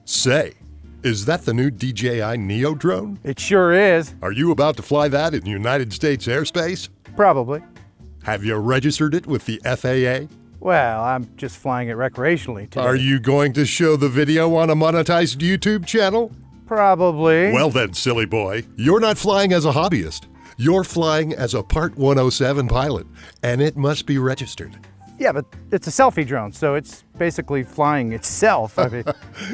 Say, is that the new DJI Neo drone? It sure is. Are you about to fly that in United States airspace? Probably. Have you registered it with the FAA? Well, I'm just flying it recreationally today. Are you going to show the video on a monetized YouTube channel? Probably. Well then, silly boy, you're not flying as a hobbyist. You're flying as a Part 107 pilot, and it must be registered. Yeah, but it's a selfie drone, so it's basically flying itself. I mean,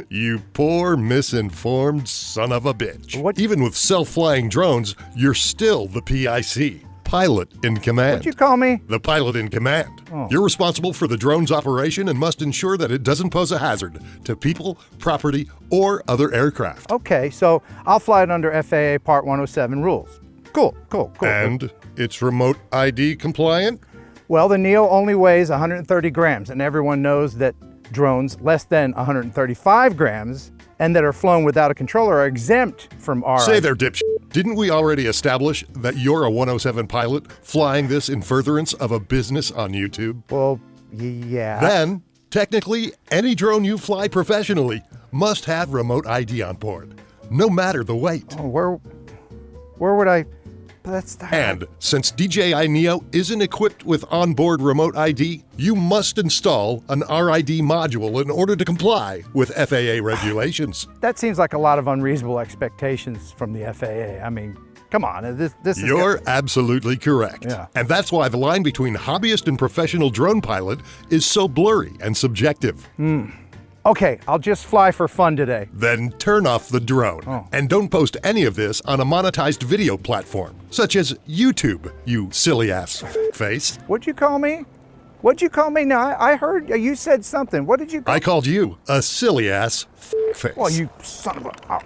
You poor, misinformed son of a bitch. What? Even with self-flying drones, you're still the PIC, pilot in command. what'd you call me? The pilot in command. Oh. You're responsible for the drone's operation and must ensure that it doesn't pose a hazard to people, property, or other aircraft. Okay, so I'll fly it under FAA Part 107 rules. Cool. And it's remote ID compliant? Well, the Neo only weighs 130 grams, and everyone knows that drones less than 135 grams and that are flown without a controller are exempt from our... Say there, dipshit. Didn't we already establish that you're a 107 pilot flying this in furtherance of a business on YouTube? Well, yeah. Then, technically, any drone you fly professionally must have remote ID on board, no matter the weight. Oh, where would I... That's the... And since DJI Neo isn't equipped with onboard remote ID, you must install an RID module in order to comply with FAA regulations. That seems like a lot of unreasonable expectations from the FAA. I mean, come on, this is... You're absolutely correct. Yeah. And that's why the line between hobbyist and professional drone pilot is so blurry and subjective. Okay, I'll just fly for fun today. Then turn off the drone. Oh. And don't post any of this on a monetized video platform, such as YouTube, you silly ass face. What'd you call me? What'd you call me? No, I heard you said something. What did you call I called you a silly ass face. Well, you son of a...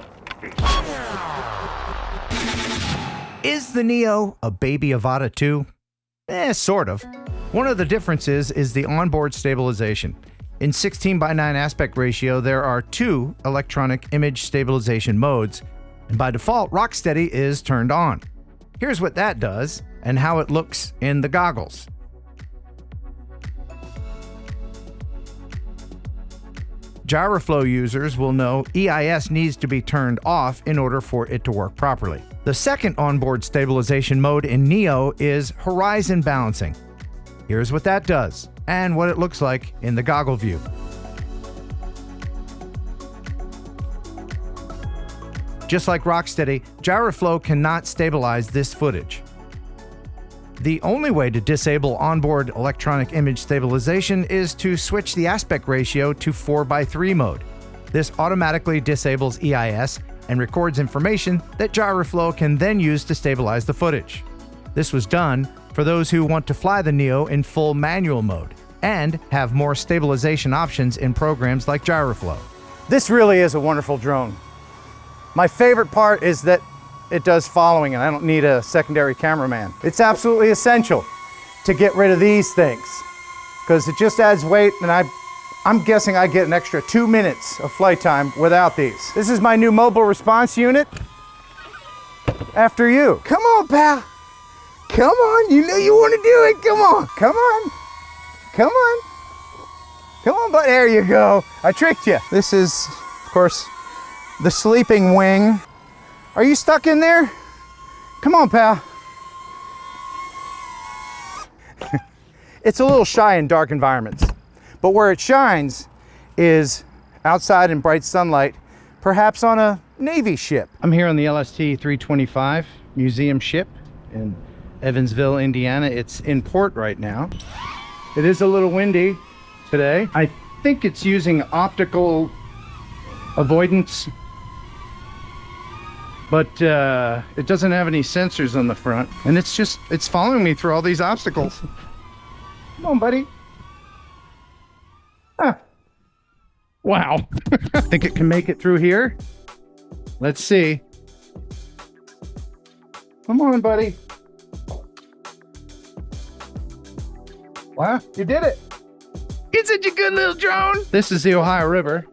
Is the Neo a baby Avata 2? Sort of. One of the differences is the onboard stabilization. In 16:9 aspect ratio, there are 2 electronic image stabilization modes, and by default, Rocksteady is turned on. Here's what that does and how it looks in the goggles. GyroFlow users will know EIS needs to be turned off in order for it to work properly. The second onboard stabilization mode in Neo is horizon balancing. Here's what that does and what it looks like in the goggle view. Just like Rocksteady, GyroFlow cannot stabilize this footage. The only way to disable onboard electronic image stabilization is to switch the aspect ratio to 4:3 mode. This automatically disables EIS and records information that GyroFlow can then use to stabilize the footage. This was done for those who want to fly the Neo in full manual mode and have more stabilization options in programs like GyroFlow. This really is a wonderful drone. My favorite part is that it does following and I don't need a secondary cameraman. It's absolutely essential to get rid of these things because it just adds weight, and I'm guessing I get an extra 2 minutes of flight time without these. This is my new mobile response unit. After you. Come on, pal. Come on, you know you want to do it. Come on, come on, come on. Come on, but there you go. I tricked you. This is, of course, the sleeping wing. Are you stuck in there? Come on, pal. It's a little shy in dark environments, but where it shines is outside in bright sunlight, perhaps on a Navy ship. I'm here on the LST 325 museum ship in Evansville, Indiana. It's in port right now. It is a little windy today. I think it's using optical avoidance, but it doesn't have any sensors on the front, and it's following me through all these obstacles. Come on, buddy. Ah. Wow. Think it can make it through here? Let's see. Come on, buddy. Wow, you did it. It's such a good little drone. This is the Ohio River.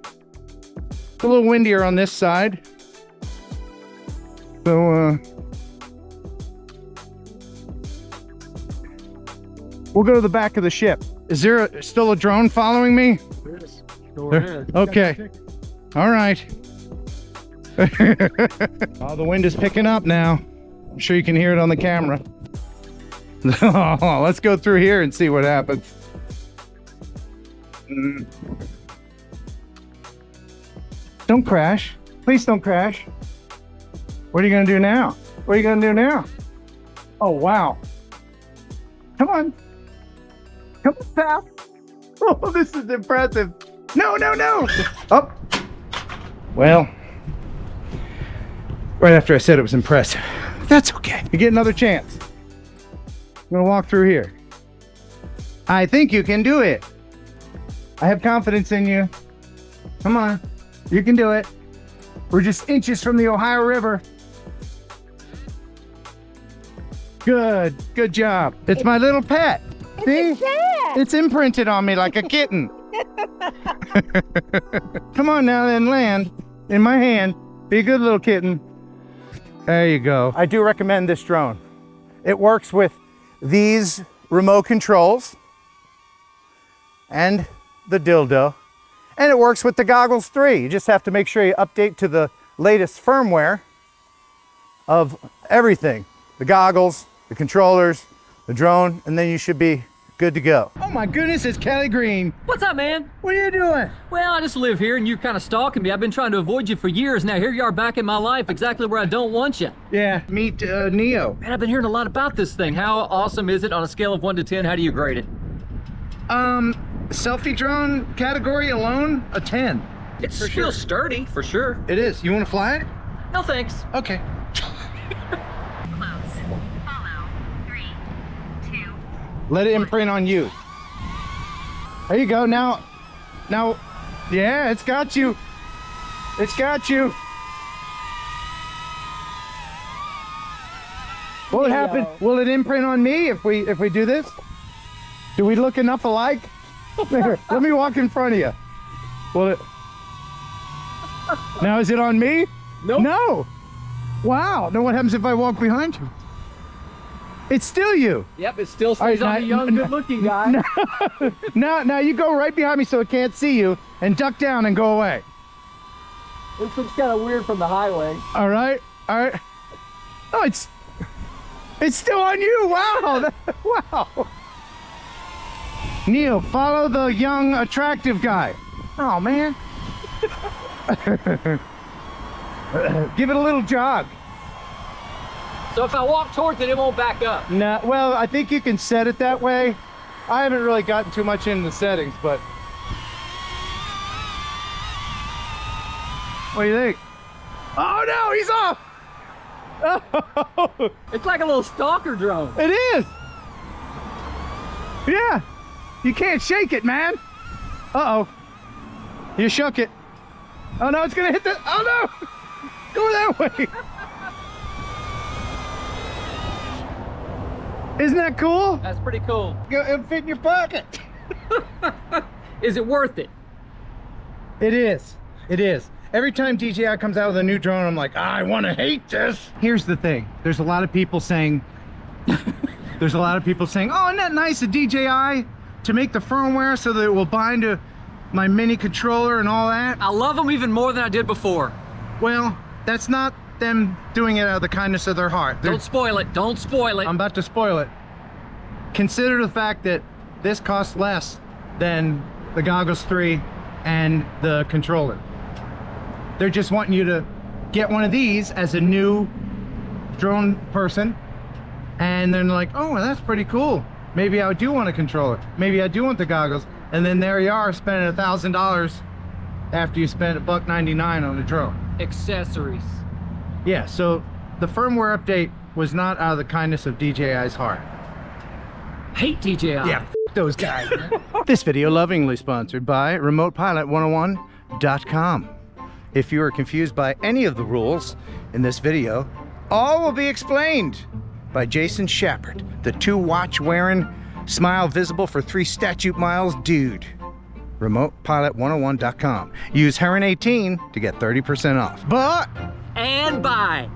It's a little windier on this side. So, we'll go to the back of the ship. Is there still a drone following me? Yes. Go ahead. Okay. All right. Oh, the wind is picking up now. I'm sure you can hear it on the camera. Let's go through here and see what happens. Don't crash. Please don't crash. What are you gonna do now? What are you gonna do now? Oh, wow. Come on. Come on, pal. Oh, this is impressive. No, no, no. Oh. Well, right after I said it was impressive. That's okay. You get another chance. I'm gonna walk through here. I think you can do it. I have confidence in you. Come on. You can do it. We're just inches from the Ohio River. Good. Good job. It's my little pet. See? It's imprinted on me like a kitten. Come on now, then land in my hand. Be a good little kitten. There you go. I do recommend this drone. It works with these remote controls and the dildo, and it works with the goggles 3. You just have to make sure you update to the latest firmware of everything. The goggles, the controllers, the drone, and then you should be good to go. Oh my goodness, it's Kelly Green. What's up, man? What are you doing? Well, I just live here and you're kind of stalking me. I've been trying to avoid you for years. Now here you are back in my life, exactly where I don't want you. Yeah, meet Neo. Man, I've been hearing a lot about this thing. How awesome is it on a scale of 1 to 10? How do you grade it? Selfie drone category alone, a 10. It's still sturdy, for sure. It is. You want to fly it? No thanks. Okay. Close. Follow. 3, 2. Let it imprint on you. There you go. Now, yeah, it's got you. It's got you. What would happen? Will it imprint on me if we do this? Do we look enough alike? Here, let me walk in front of you. Will it? Now is it on me? Nope. No. Wow. Now what happens if I walk behind you? It's still you. Yep, it still stays on the young, good-looking guy. Now you go right behind me so it can't see you, and duck down and go away. This looks kind of weird from the highway. All right. Oh, it's still on you. Wow. Wow. Neo, follow the young, attractive guy. Oh man. Give it a little jog. So if I walk towards it, it won't back up. No, well, I think you can set it that way. I haven't really gotten too much into the settings, but what do you think? Oh no, he's off! Oh, It's like a little stalker drone. it is! Yeah, you can't shake it, man. Uh-oh, you shook it. Oh no, it's gonna hit the, oh no! Go that way! Isn't that cool? That's pretty cool. It'll fit in your pocket. Is it worth it? It is. It is. Every time DJI comes out with a new drone, I'm like, I want to hate this. Here's the thing. There's a lot of people saying, oh, isn't that nice of DJI to make the firmware so that it will bind to my mini controller and all that? I love them even more than I did before. Well, that's not them doing it out of the kindness of their heart. Don't spoil it. Don't spoil it. I'm about to spoil it. Consider the fact that this costs less than the Goggles 3 and the controller. They're just wanting you to get one of these as a new drone person, and then like, oh, that's pretty cool. Maybe I do want a controller. Maybe I do want the goggles. And then there you are spending $1,000 after you spent $1.99 on a drone. Accessories. Yeah, so the firmware update was not out of the kindness of DJI's heart. Hate DJI. Yeah, f those guys. This video lovingly sponsored by RemotePilot101.com. If you are confused by any of the rules in this video, all will be explained by Jason Shepard, the 2-watch-wearing, smile visible for 3 statute miles dude. RemotePilot101.com. Use Heron 18 to get 30% off. But And bye.